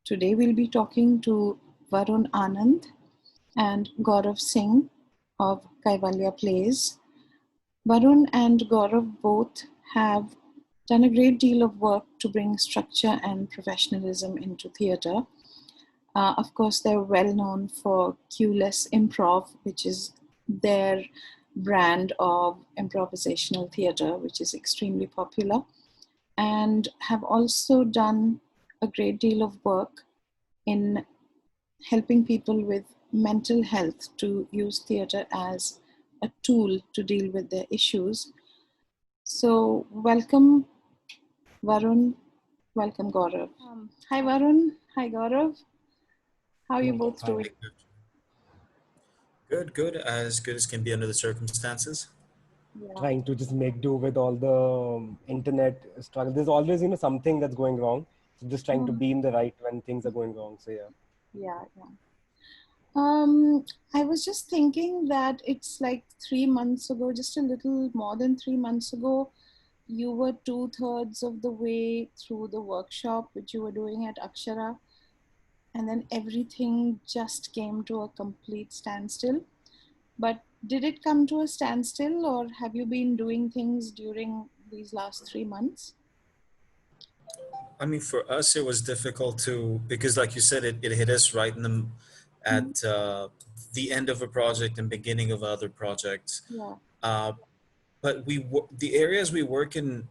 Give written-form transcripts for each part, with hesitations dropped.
Today we'll be talking to Varoon Anand and Gaurav Singh of Kaivalya Plays. Varun and Gaurav both have done a great deal of work to bring structure and professionalism into theatre. Of course, they're well known for cueless improv, which is their brand of improvisational theatre, which is extremely popular, and have also done a great deal of work in helping people with mental health to use theatre as a tool to deal with their issues. So, welcome, Varun. Welcome, Gaurav. Hi, Varun. Hi, Gaurav. How are you both Hi. doing? Good. As good as can be under the circumstances. Yeah. Trying to just make do with all the internet struggle. There's always, something that's going wrong. So just trying to be in the right when things are going wrong. So yeah. Yeah. I was just thinking that it's like 3 months ago, just a little more than 3 months ago, you were 2/3 of the way through the workshop which you were doing at Akshara, and then everything just came to a complete standstill. But did it come to a standstill, or have you been doing things during these last 3 months? I mean, for us, it was difficult because, like you said, it hit us right in Mhm. at the end of a project and beginning of other projects. Yeah. Uh, but the areas we work in,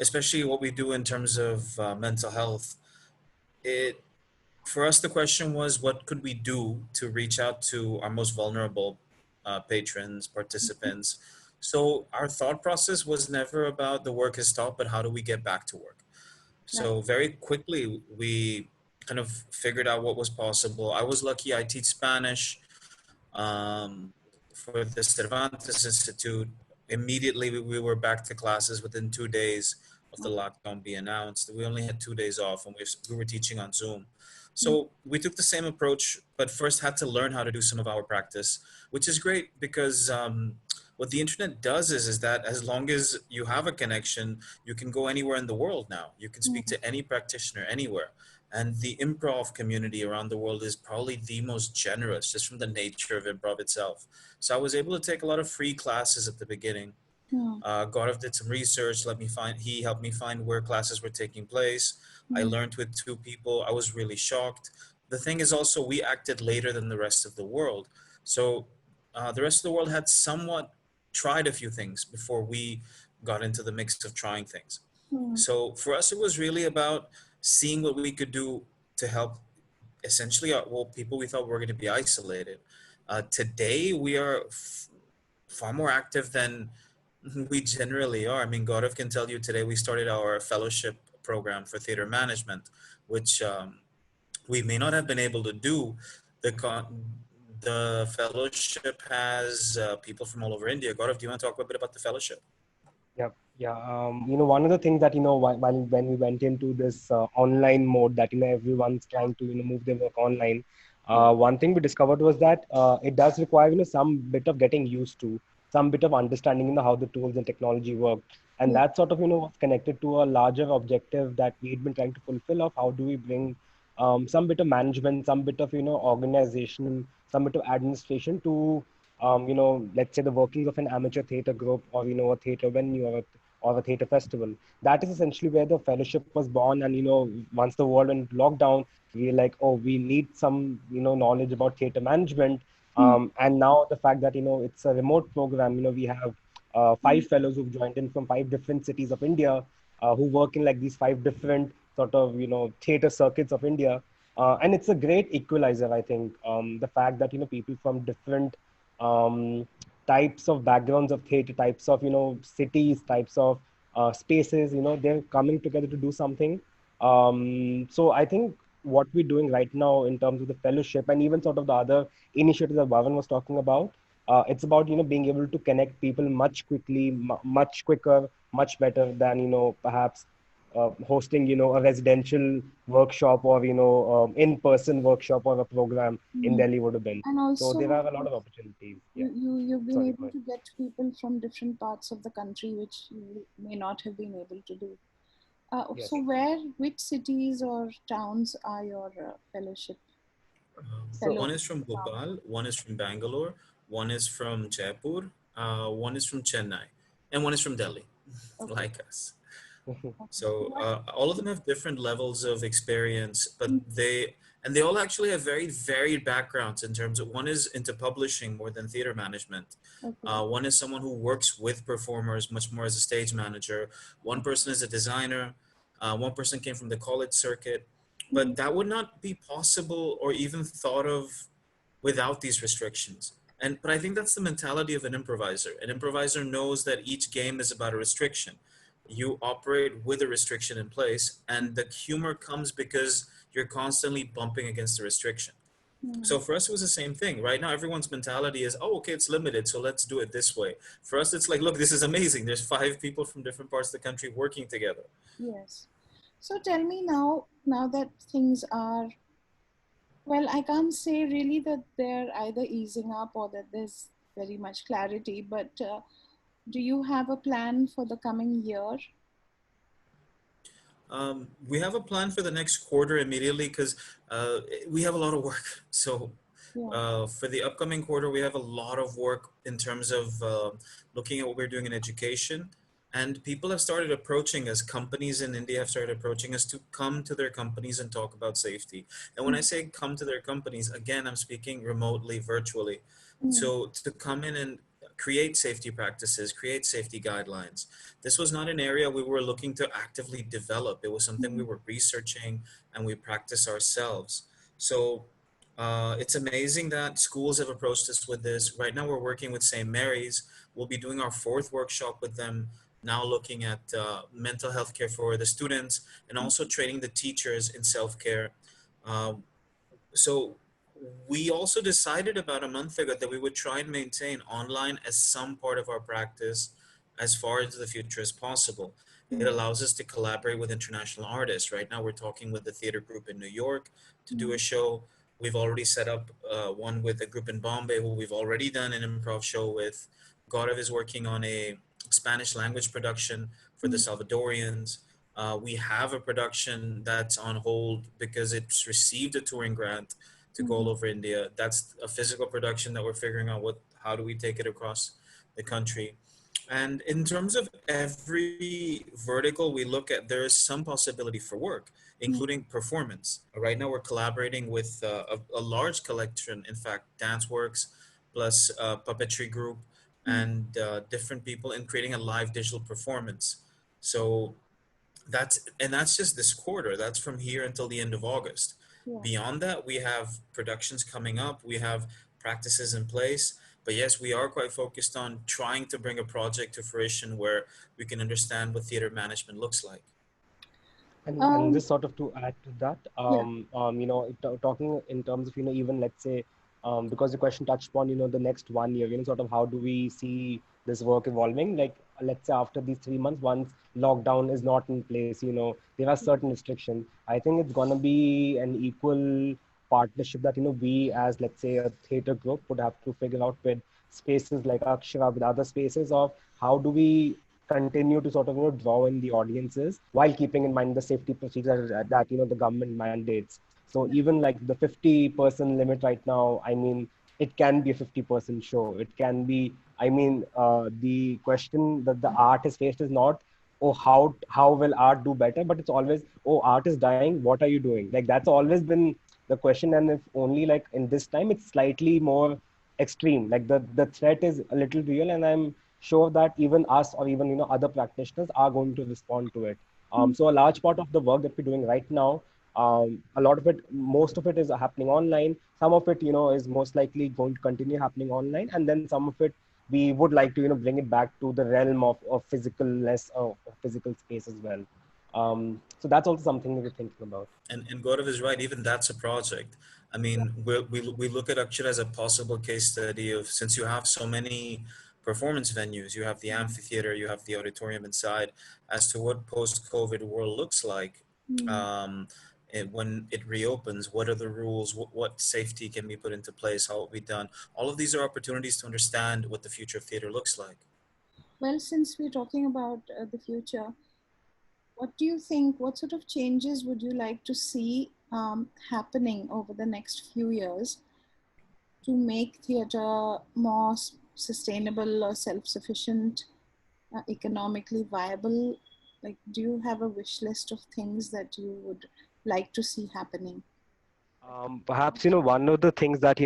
especially what we do in terms of mental health, it for us the question was what could we do to reach out to our most vulnerable patrons, participants. So our thought process was never about the work has stopped, but how do we get back to work. Right. So very quickly we kind of figured out what was possible. I was lucky, I teach Spanish for the Cervantes Institute. Immediately we were back to classes within 2 days of the lockdown being announced. We only had 2 days off and we were teaching on Zoom. So we took the same approach, but first had to learn how to do some of our practice, which is great because what the internet does is that as long as you have a connection, you can go anywhere in the world now. You can speak to any practitioner anywhere. And the improv community around the world is probably the most generous just from the nature of improv itself. So I was able to take a lot of free classes at the beginning. Hmm. Gaurav did some research, he helped me find where classes were taking place. I Hmm. learned with two people. I was really shocked. The thing is also, we acted later than the rest of the world. So the rest of the world had somewhat tried a few things before we got into the mix of trying things. Hmm. So for us, it was really about seeing what we could do to help essentially people we thought were going to be isolated. Today, we are far more active than we generally are. I mean, Gaurav can tell you today we started our fellowship program for theater management, which we may not have been able to do. The fellowship has people from all over India. Gaurav, do you want to talk a bit about the fellowship? Yeah, yeah. One of the things that while when we went into this online mode that everyone's trying to move their work online, Yeah. one thing we discovered was that it does require some bit of getting used to, some bit of understanding how the tools and technology work, and Yeah. that sort of was connected to a larger objective that we'd been trying to fulfill of how do we bring some bit of management, some bit of organization, some bit of administration to let's say the workings of an amateur theater group or a theater venue or a theater festival. That is essentially where the fellowship was born. And once the world went lockdown, we were like, oh, we need some knowledge about theater management. Hmm. And now the fact that it's a remote program, we have Hmm. 5 fellows who've joined in from 5 different cities of India, who work in like these 5 different sort of theater circuits of India. And it's a great equalizer, I think. The fact that people from different um, types of backgrounds of theater, types of cities, types of spaces, they're coming together to do something. So I think what we're doing right now in terms of the fellowship and even sort of the other initiatives that Bhavan was talking about, it's about being able to connect people much quickly, much quicker, much better than perhaps hosting a residential workshop or in-person workshop or a program in Hmm. Delhi would have been. And So there are also, a lot of opportunities. Yeah. you've been Sorry, go able ahead. to get people from different parts of the country, which you may not have been able to do. Yes. So which cities or towns are your fellowship So fellow One is from town? Bhopal, one is from Bangalore, one is from Jaipur, one is from Chennai, and one is from Delhi, Okay. like us. Okay. So all of them have different levels of experience, but Mm, they all actually have very varied backgrounds in terms of one is into publishing more than theater management. okay. One is someone who works with performers much more as a stage manager. One person is a designer. One person came from the college circuit, Mm, but that would not be possible or even thought of without these restrictions. But I think that's the mentality of an improviser. An improviser knows that each game is about a restriction. You operate with a restriction in place, and the humor comes because you're constantly bumping against the restriction. mm, So for us, it was the same thing. Right now, everyone's mentality is, oh, okay, it's limited, so let's do it this way. For us, it's like, look, this is amazing. There's 5 people from different parts of the country working together. yes. So tell me now that things are, well, I can't say really that they're either easing up or that there's very much clarity, but do you have a plan for the coming year? We have a plan for the next quarter immediately because we have a lot of work. So Yeah. for the upcoming quarter, we have a lot of work in terms of looking at what we're doing in education. And people have started approaching us, companies in India have started approaching us to come to their companies and talk about safety. And when I Mm, say come to their companies, again, I'm speaking remotely, virtually. mm, So to come in and create safety practices, create safety guidelines. This was not an area we were looking to actively develop. It was something we mm, were researching and we practice ourselves. So it's amazing that schools have approached us with this. Right now, we're working with St. Mary's. We'll be doing our fourth workshop with them now, looking at mental health care for the students and mm, also training the teachers in self care. Um, so we also decided about a month ago that we would try and maintain online as some part of our practice as far into the future as possible. It mm, allows us to collaborate with international artists. Right now, we're talking with the theater group in New York to do a mm, show. We've already set up one with a group in Bombay who we've already done an improv show with. Gaurav is working on a Spanish language production for the mm, Salvadorians. We have a production that's on hold because it's received a touring grant to go all mm, over India. That's a physical production that we're figuring out how do we take it across the country. And in terms of every vertical we look at, there is some possibility for work, mm, including performance. Right now, we're collaborating with a large collection, in fact, dance works plus puppetry group mm. and different people in creating a live digital performance. So that's just this quarter. That's from here until the end of August. Yeah. Beyond that, we have productions coming up. We have practices in place. But yes, we are quite focused on trying to bring a project to fruition where we can understand what theater management looks like. And Um, just sort of to add to that, yeah. talking in terms of, even let's say, because the question touched upon, the next 1 year, sort of how do we see this work evolving? Like, let's say after these 3 months, once lockdown is not in place, there are certain restrictions. I think it's gonna be an equal partnership that, we as, let's say, a theater group would have to figure out with spaces like Akshara, with other spaces of how do we continue to sort of draw in the audiences while keeping in mind the safety procedures that the government mandates. So even like the 50-person limit right now, I mean, it can be a 50% show. It can be, I mean, the question that the art is faced is not, oh, how will art do better, but it's always, oh, art is dying, what are you doing? Like that's always been the question. And if only like in this time it's slightly more extreme, like the threat is a little real, and I'm sure that even us or even other practitioners are going to respond to it. Mm, So a large part of the work that we're doing right now, a lot of it, most of it is happening online. Some of it is most likely going to continue happening online, and then some of it we would like to bring it back to the realm of physicalness, of physical space as well. So that's also something that we're thinking about. And Gaurav is right. Even that's a project. I mean, we look at Akshara as a possible case study of, since you have so many performance venues, you have the amphitheater, you have the auditorium inside, as to what post-COVID world looks like mm. when it reopens. What are the rules? What safety can be put into place? How will it be done? All of these are opportunities to understand what the future of theater looks like. Well, since we're talking about the future, what do you think? What sort of changes would you like to see happening over the next few years to make theatre more sustainable or self-sufficient, economically viable? Like, do you have a wish list of things that you would like to see happening? Perhaps, one of the things that,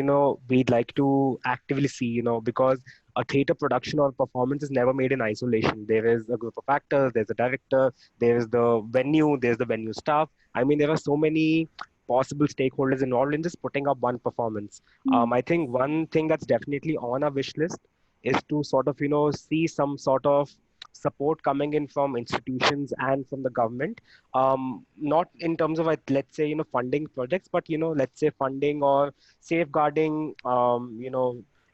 we'd like to actively see, because a theater production or performance is never made in isolation. There is a group of actors, there's a director, there's the venue staff. I mean, there are so many possible stakeholders involved in just putting up one performance. Mm. I think one thing that's definitely on our wish list is to sort of, see some sort of support coming in from institutions and from the government, not in terms of, like, let's say, funding projects, but, let's say funding or safeguarding,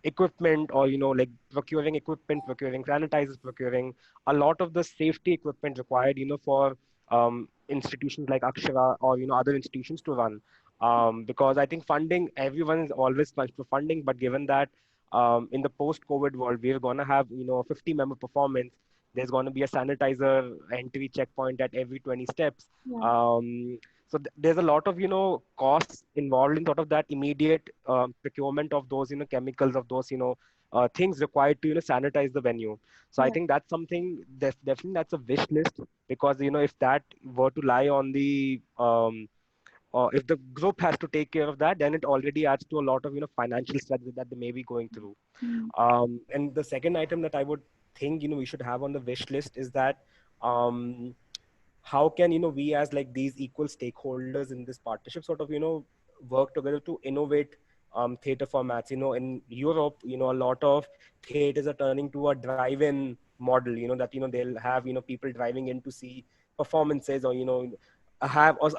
equipment, or, like procuring equipment, procuring sanitizers, procuring a lot of the safety equipment required, for institutions like Akshara, or, other institutions to run. Because I think funding, everyone is always pushed for funding, but given that in the post-COVID world, we're going to have, a 50-member performance. There's going to be a sanitizer entry checkpoint at every 20 steps. Yeah. So there's a lot of, costs involved in sort of that immediate procurement of those, chemicals, of those, things required to, sanitize the venue. So I Yeah. think that's something, definitely that's a wish list, because, if that were to lie on the, if the group has to take care of that, then it already adds to a lot of, financial stress that they may be going through. Mm. And the second item that I would think, we should have on the wish list is that, how can, we as like these equal stakeholders in this partnership sort of, work together to innovate theater formats. In Europe, a lot of theaters are turning to a drive-in model, that, they'll have, people driving in to see performances, or, have, or,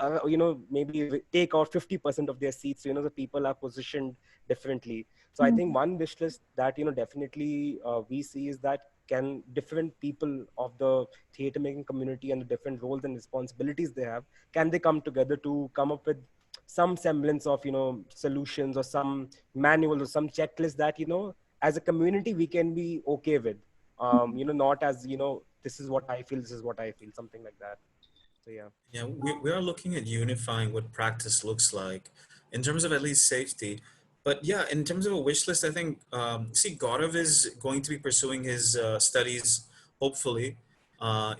maybe take out 50% of their seats, so, the people are positioned differently. So I Mm. think one wish list that, definitely we see is that, can different people of the theater making community and the different roles and responsibilities they have, can they come together to come up with some semblance of, solutions, or some manual, or some checklist that, as a community we can be okay with, not as, this is what I feel, this is what I feel, something like that. So yeah. Yeah, we are looking at unifying what practice looks like in terms of at least safety. But yeah, in terms of a wish list, I think, see, Gaurav is going to be pursuing his studies, hopefully,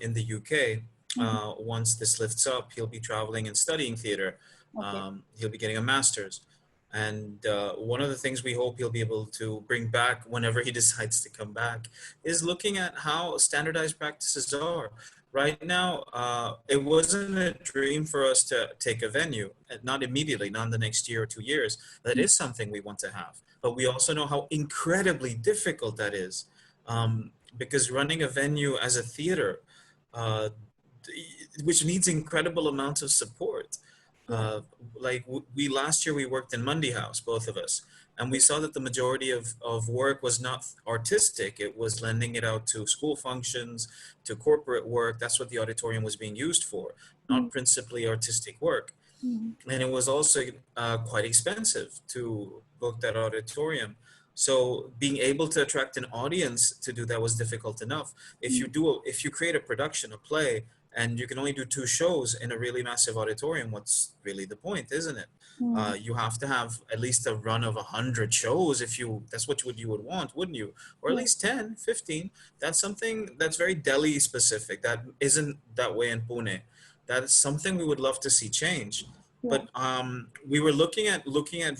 in the UK. Mhm. Once this lifts up, he'll be traveling and studying theater. Okay. He'll be getting a master's. And one of the things we hope he'll be able to bring back whenever he decides to come back is looking at how standardized practices are. Right now, it wasn't a dream for us to take a venue, not immediately, not in the next year or 2 years. That is something we want to have. But we also know how incredibly difficult that is. Because running a venue as a theater, uh, which needs incredible amounts of support. Yeah. Like we last year we worked in Mundy House, both of us, and we saw that the majority of work was not artistic. It was lending it out to school functions, to corporate work. That's what the auditorium was being used for, Mm. not principally artistic work. Mm. And it was also quite expensive to book that auditorium. So being able to attract an audience to do that was difficult enough. If you create a production, a play, and you can only do 2 shows in a really massive auditorium, what's really the point, isn't it? Mm. You have to have at least a run of 100 shows if that's what you would want, wouldn't you? Or at Yeah. least 10, 15. That's something that's very Delhi specific. That isn't that way in Pune. That is something we would love to see change. Yeah. But we were looking at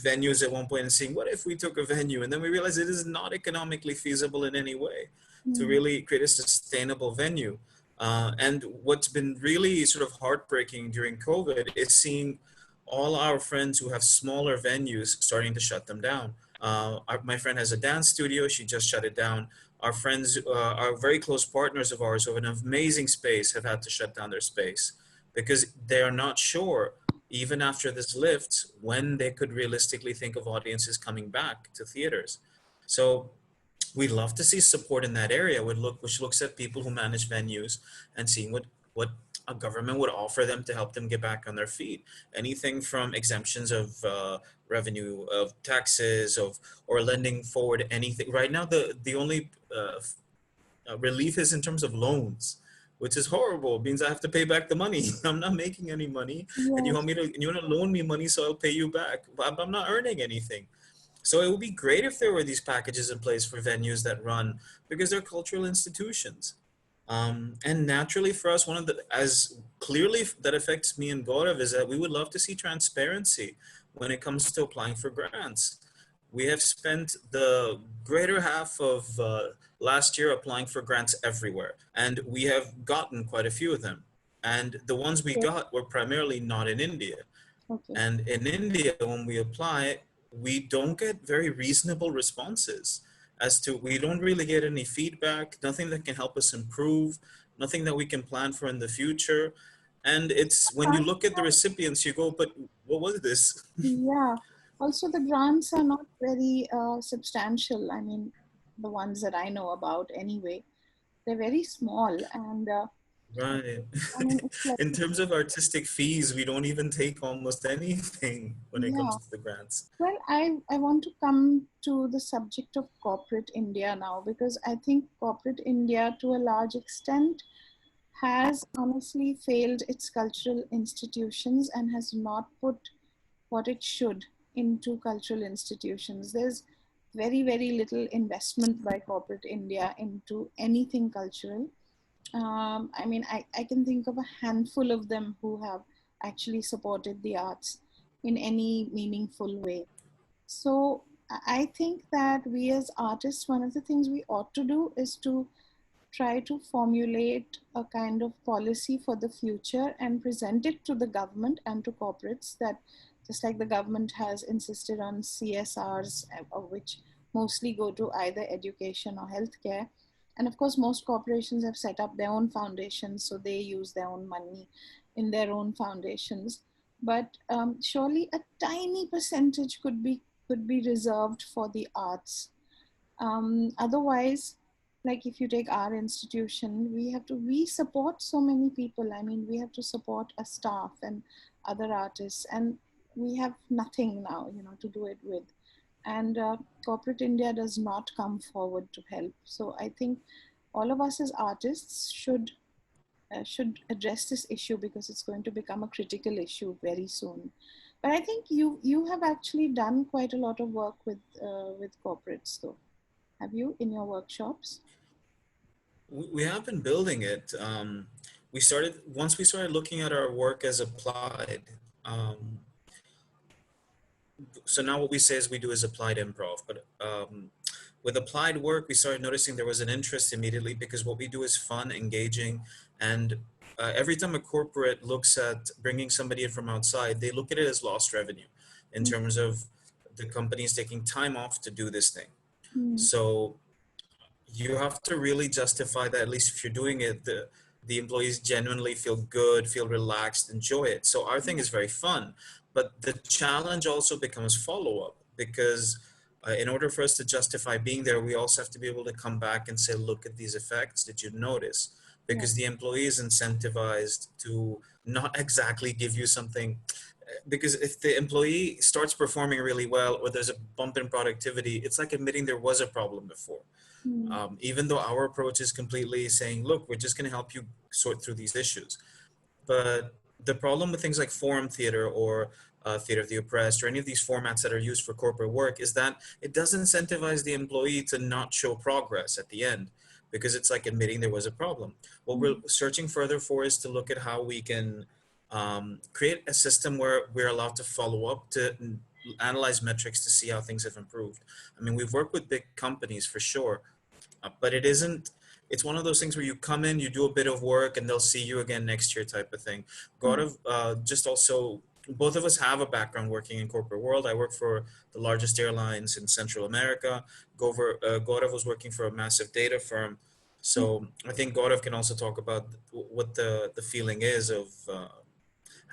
venues at one point and seeing, what if we took a venue, and then we realized it is not economically feasible in any way to Mm. really create a sustainable venue. And what's been really sort of heartbreaking during COVID is seeing all our friends who have smaller venues starting to shut them down. My friend has a dance studio. She just shut it down. Our friends, our very close partners of ours who have an amazing space, have had to shut down their space because they are not sure, even after this lifts, when they could realistically think of audiences coming back to theaters. So we'd love to see support in that area, which looks at people who manage venues and seeing what a government would offer them to help them get back on their feet. Anything from exemptions of revenue, of taxes, or lending forward anything. Right now, the only relief is in terms of loans, which is horrible. It means I have to pay back the money. I'm not making any money, and Yes. you want to loan me money so I'll pay you back. But I'm not earning anything. So it would be great if there were these packages in place for venues that run, because they're cultural institutions. And naturally for us, one of the, as clearly that affects me and Gaurav, is that we would love to see transparency when it comes to applying for grants. We have spent the greater half of last year applying for grants everywhere, and we have gotten quite a few of them. And the ones we Okay. got were primarily not in India. Okay. And in India, when we apply, we don't get very reasonable responses. As to, we don't really get any feedback, nothing that can help us improve, nothing that we can plan for in the future. And it's when you look at the recipients, you go, but what was this? Yeah. Also, the grants are not very substantial. I mean, the ones that I know about anyway, they're very small. And Right. I mean, it's like, In terms of artistic fees, we don't even take almost anything when it yeah. comes to the grants. Well, I want to come to the subject of corporate India now, because I think corporate India, to a large extent, has honestly failed its cultural institutions and has not put what it should into cultural institutions. There's very, very little investment by corporate India into anything cultural. I mean, I can think of a handful of them who have actually supported the arts in any meaningful way. So I think that we as artists, one of the things we ought to do is to try to formulate a kind of policy for the future and present it to the government and to corporates, that just like the government has insisted on CSRs, which mostly go to either education or healthcare. And of course, most corporations have set up their own foundations, so they use their own money in their own foundations. But surely a tiny percentage could be reserved for the arts. Otherwise, like if you take our institution, we support so many people. I mean, we have to support a staff and other artists, and we have nothing now, to do it with. And corporate India does not come forward to help. So I think all of us as artists should address this issue, because it's going to become a critical issue very soon. But I think you have actually done quite a lot of work with corporates, though. Have you, in your workshops? We have been building it. Once we started looking at our work as applied. So now what we say is we do is applied improv, but with applied work, we started noticing there was an interest immediately, because what we do is fun, engaging, and every time a corporate looks at bringing somebody in from outside, they look at it as lost revenue in terms of the companies taking time off to do this thing. So you have to really justify that, at least if you're doing it, the employees genuinely feel good, feel relaxed, enjoy it. So our thing is very fun, but the challenge also becomes follow-up, because in order for us to justify being there, we also have to be able to come back and say, look at these effects, did you notice? Because the employee is incentivized to not exactly give you something, because if the employee starts performing really well, or there's a bump in productivity, it's like admitting there was a problem before. Even though our approach is completely saying, look, we're just going to help you sort through these issues. But the problem with things like forum theater or theater of the oppressed, or any of these formats that are used for corporate work, is that it does incentivize the employee to not show progress at the end, because it's like admitting there was a problem. What we're searching further for is to look at how we can create a system where we're allowed to follow up, to analyze metrics to see how things have improved. I mean, we've worked with big companies for sure, but it's one of those things where you come in, you do a bit of work, and they'll see you again next year type of thing. Gaurav, just also, both of us have a background working in corporate world. I work for the largest airlines in Central America. Gaurav was working for a massive data firm. So I think Gaurav can also talk about what the feeling is of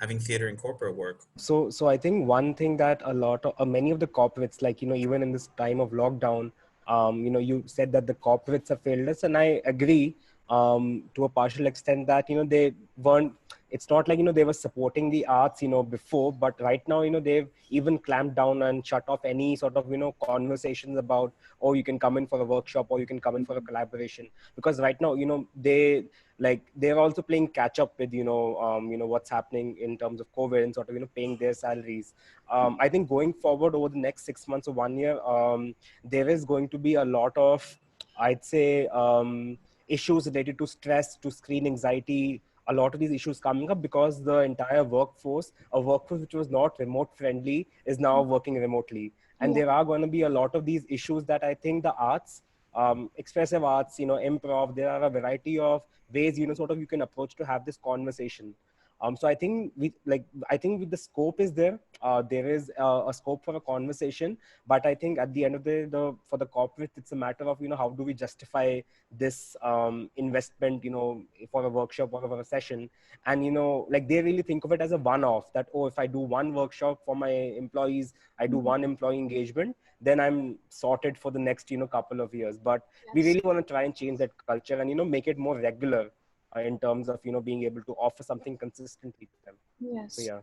having theater in corporate work. So I think one thing that a lot of many of the corporates, like, even in this time of lockdown, you said that the corporates have failed us, and I agree to a partial extent that they weren't it's not like, they were supporting the arts, before, but right now, they've even clamped down and shut off any sort of, conversations about, oh, you can come in for a workshop or you can come in for a collaboration. Because right now, they're also playing catch up with, what's happening in terms of COVID and sort of, paying their salaries. I think going forward over the next 6 months or 1 year, there is going to be a lot of, I'd say, issues related to stress, to screen anxiety, a lot of these issues coming up because the entire workforce, a workforce which was not remote friendly, is now working remotely. And Yeah. there are going to be a lot of these issues that I think the arts, expressive arts, improv, there are a variety of ways, sort of you can approach to have this conversation. So I think I think with the scope is there, there is a scope for a conversation, but I think at the end of for the corporate, it's a matter of, how do we justify this investment, for a workshop or for a session. And, like they really think of it as a one-off, that, oh, if I do one workshop for my employees, I do one employee engagement, then I'm sorted for the next, couple of years. But we Yes. really want to try and change that culture and, make it more regular in terms of, being able to offer something consistently to them. So Yes. yeah.